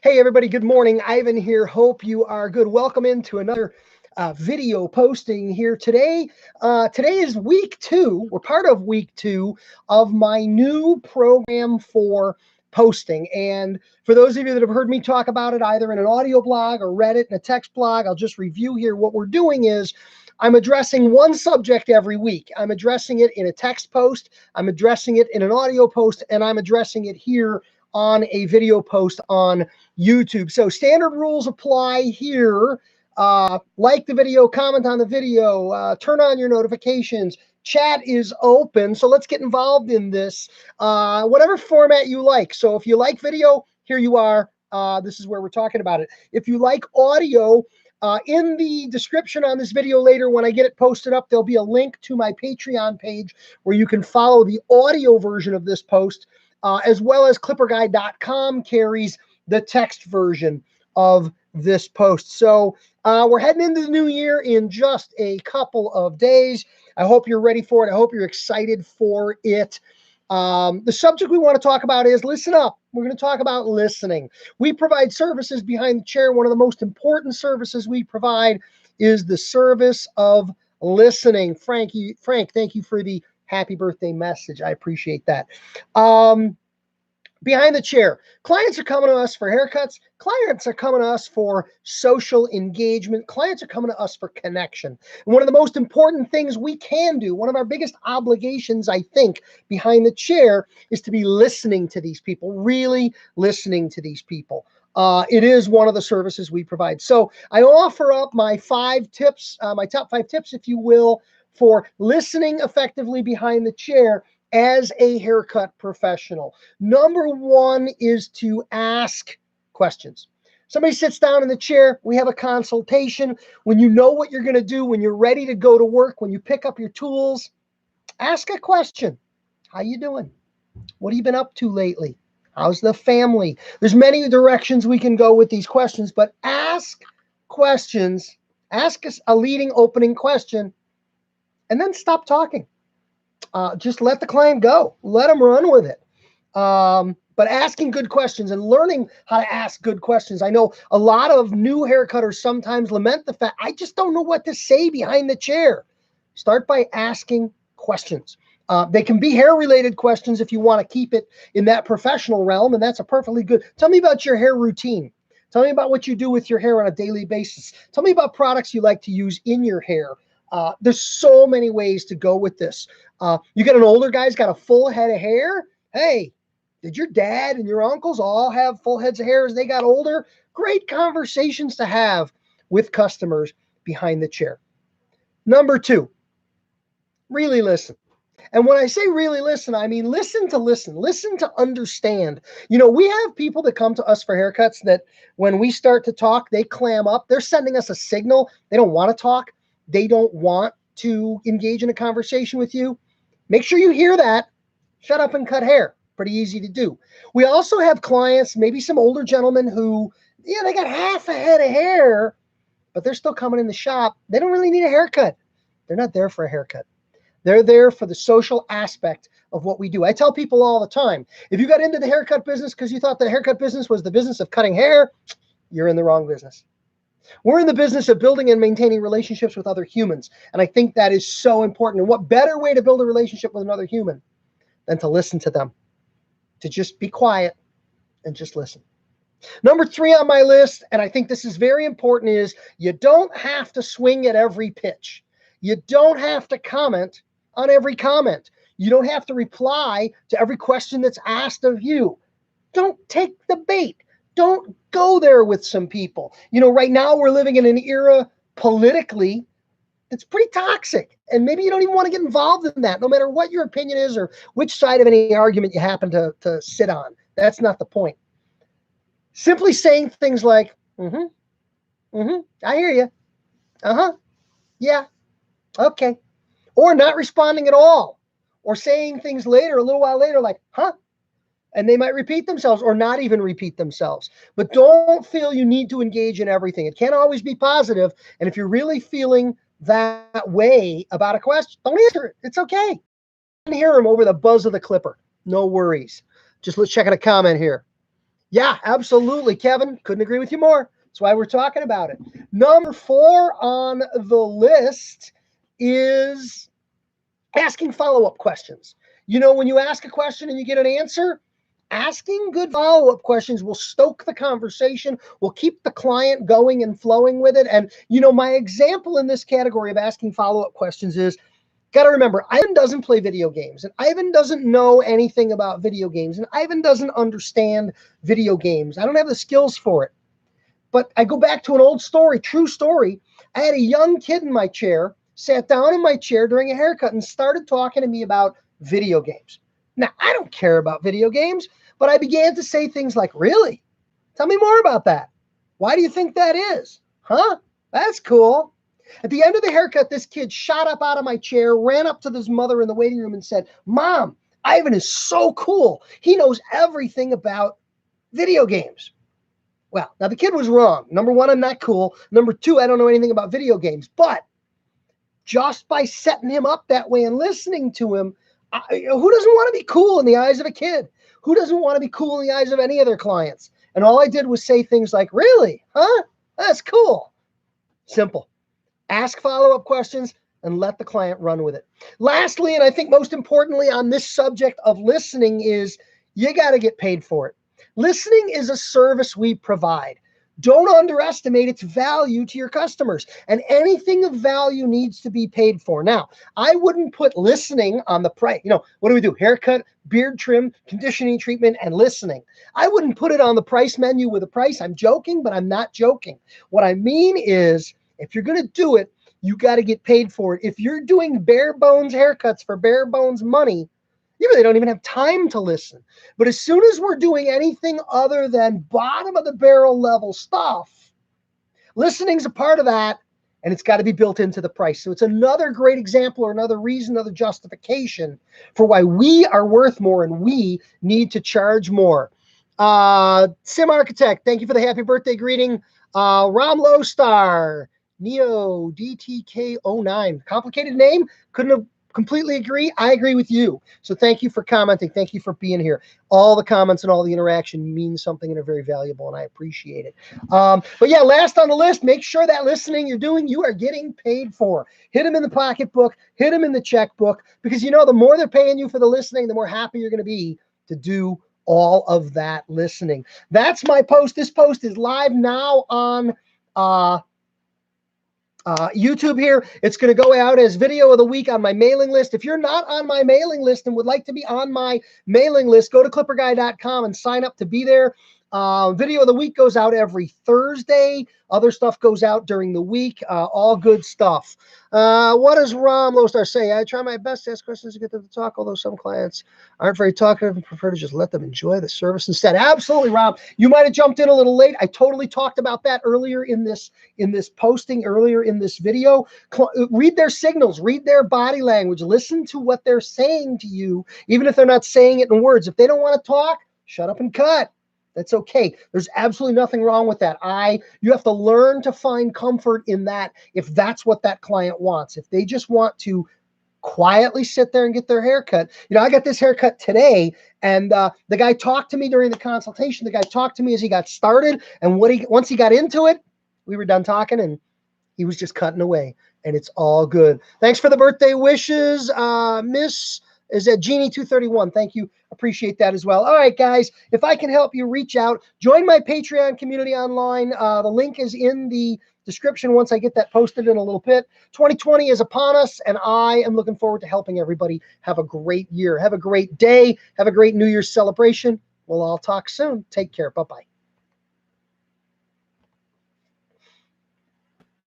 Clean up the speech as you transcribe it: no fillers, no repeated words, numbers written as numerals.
Hey everybody, good morning. Ivan here. Hope you are good. Welcome into another video posting here today. Today is week 2. We're part of week 2 of my new program for posting. And for those of you that have heard me talk about it either in an audio blog or read it in a text blog, I'll just review here. What we're doing is I'm addressing one subject every week. I'm addressing it in a text post, I'm addressing it in an audio post, and I'm addressing it here on a video post on YouTube. So standard rules apply here. Like the video, comment on the video, turn on your notifications. Chat is open, so let's get involved in this, whatever format you like. So if you like video, here you are. This is where we're talking about it. If you like audio, in the description on this video later, when I get it posted up, there'll be a link to my Patreon page where you can follow the audio version of this post, as well as clipperguide.com carries the text version of this post. So we're heading into the new year in just a couple of days. I hope you're ready for it. I hope you're excited for it. The subject we want to talk about is listen up. We're going to talk about listening. We provide services behind the chair. One of the most important services we provide is the service of listening. Frank, thank you for the happy birthday message. I appreciate that. Behind the chair, clients are coming to us for haircuts. Clients are coming to us for social engagement. Clients are coming to us for connection. And one of the most important things we can do, one of our biggest obligations, I think, behind the chair is to be listening to these people, really listening to these people. It is one of the services we provide. So I offer up my 5 tips, my top 5 tips, if you will, for listening effectively behind the chair as a haircut professional. Number 1 is to ask questions. Somebody sits down in the chair, we have a consultation. When you know what you're going to do, when you're ready to go to work, when you pick up your tools, ask a question. How you doing? What have you been up to lately? How's the family? There's many directions we can go with these questions, but ask questions. Ask us a leading opening question, and then stop talking. Just let the client go. Let them run with it. But asking good questions and learning how to ask good questions. I know a lot of new haircutters sometimes lament the fact, I just don't know what to say behind the chair. Start by asking questions. They can be hair-related questions if you want to keep it in that professional realm, and that's a perfectly good. Tell me about your hair routine. Tell me about what you do with your hair on a daily basis. Tell me about products you like to use in your hair. There's so many ways to go with this. You got an older guy's got a full head of hair. Hey, did your dad and your uncles all have full heads of hair as they got older? Great conversations to have with customers behind the chair. Number 2, really listen. And when I say really listen, I mean listen to understand. You know, we have people that come to us for haircuts that when we start to talk, they clam up. They're sending us a signal. They don't want to talk. They don't want to engage in a conversation with you. Make sure you hear that. Shut up and cut hair. Pretty easy to do. We also have clients, maybe some older gentlemen who, they got half a head of hair, but they're still coming in the shop. They don't really need a haircut. They're not there for a haircut. They're there for the social aspect of what we do. I tell people all the time, if you got into the haircut business because you thought the haircut business was the business of cutting hair, you're in the wrong business. We're in the business of building and maintaining relationships with other humans. And I think that is so important. And what better way to build a relationship with another human than to listen to them, to just be quiet and just listen. Number 3 on my list, and I think this is very important, is you don't have to swing at every pitch. You don't have to comment on every comment. You don't have to reply to every question that's asked of you. Don't take the bait. Don't go there with some people. You know, right now we're living in an era politically that's pretty toxic. And maybe you don't even want to get involved in that, no matter what your opinion is or which side of any argument you happen to sit on. That's not the point. Simply saying things like, I hear you. Yeah, okay. Or not responding at all. Or saying things later, a little while later, like, and they might repeat themselves or not even repeat themselves. But don't feel you need to engage in everything. It can't always be positive. And if you're really feeling that way about a question, don't answer it. It's okay. You can hear them over the buzz of the clipper. No worries. Just let's check out a comment here. Yeah, absolutely, Kevin. Couldn't agree with you more. That's why we're talking about it. Number 4 on the list is asking follow-up questions. You know, when you ask a question and you get an answer, asking good follow-up questions will stoke the conversation, will keep the client going and flowing with it. And, you know, my example in this category of asking follow-up questions is, got to remember, Ivan doesn't play video games, and Ivan doesn't know anything about video games, and Ivan doesn't understand video games. I don't have the skills for it. But I go back to an old story, true story. I had a young kid in my chair, sat down in my chair during a haircut and started talking to me about video games. Now, I don't care about video games, but I began to say things like, really? Tell me more about that. Why do you think that is? Huh? That's cool. At the end of the haircut, this kid shot up out of my chair, ran up to his mother in the waiting room and said, Mom, Ivan is so cool. He knows everything about video games. Well, now the kid was wrong. Number 1, I'm not cool. Number 2, I don't know anything about video games. But just by setting him up that way and listening to him, who doesn't want to be cool in the eyes of a kid? Who doesn't want to be cool in the eyes of any of their clients? And all I did was say things like, really? Huh? That's cool. Simple. Ask follow-up questions and let the client run with it. Lastly, and I think most importantly on this subject of listening, is you got to get paid for it. Listening is a service we provide. Don't underestimate its value to your customers, and anything of value needs to be paid for. Now, I wouldn't put listening on the price. You know, what do we do? Haircut, beard trim, conditioning treatment, and listening. I wouldn't put it on the price menu with a price. I'm joking, but I'm not joking. What I mean is, if you're going to do it, you got to get paid for it. If you're doing bare bones haircuts for bare bones money, you really don't even have time to listen. But as soon as we're doing anything other than bottom of the barrel level stuff, listening's a part of that, and it's got to be built into the price. So it's another great example or another reason, another justification for why we are worth more and we need to charge more. Sim Architect, thank you for the happy birthday greeting. Ram Lowstar, Neo DTK09, complicated name, couldn't have completely agree. I agree with you. So thank you for commenting. Thank you for being here. All the comments and all the interaction means something and are very valuable, and I appreciate it. But yeah, last on the list, make sure that listening you're doing, you are getting paid for. Hit them in the pocketbook, hit them in the checkbook, because you know the more they're paying you for the listening, the more happy you're going to be to do all of that listening. That's my post. This post is live now on YouTube here. It's going to go out as video of the week on my mailing list. If you're not on my mailing list and would like to be on my mailing list, go to clipperguy.com and sign up to be there. Video of the week goes out every Thursday. Other stuff goes out during the week. All good stuff. What does Ram Lowstar say? I try my best to ask questions to get them to talk, although some clients aren't very talkative and prefer to just let them enjoy the service instead. Absolutely, Ram. You might have jumped in a little late. I totally talked about that earlier in this posting, earlier in this video. Read their signals, read their body language, listen to what they're saying to you, even if they're not saying it in words. If they don't want to talk, shut up and cut. That's okay. There's absolutely nothing wrong with that. You have to learn to find comfort in that if that's what that client wants. If they just want to quietly sit there and get their haircut. You know, I got this haircut today, and the guy talked to me during the consultation. The guy talked to me as he got started, and once he got into it, we were done talking, and he was just cutting away, and it's all good. Thanks for the birthday wishes, Miss. Is at Jeannie231. Thank you. Appreciate that as well. All right, guys, if I can help you, reach out. Join my Patreon community online. The link is in the description once I get that posted in a little bit. 2020 is upon us, and I am looking forward to helping everybody have a great year. Have a great day. Have a great New Year's celebration. We'll all talk soon. Take care. Bye-bye.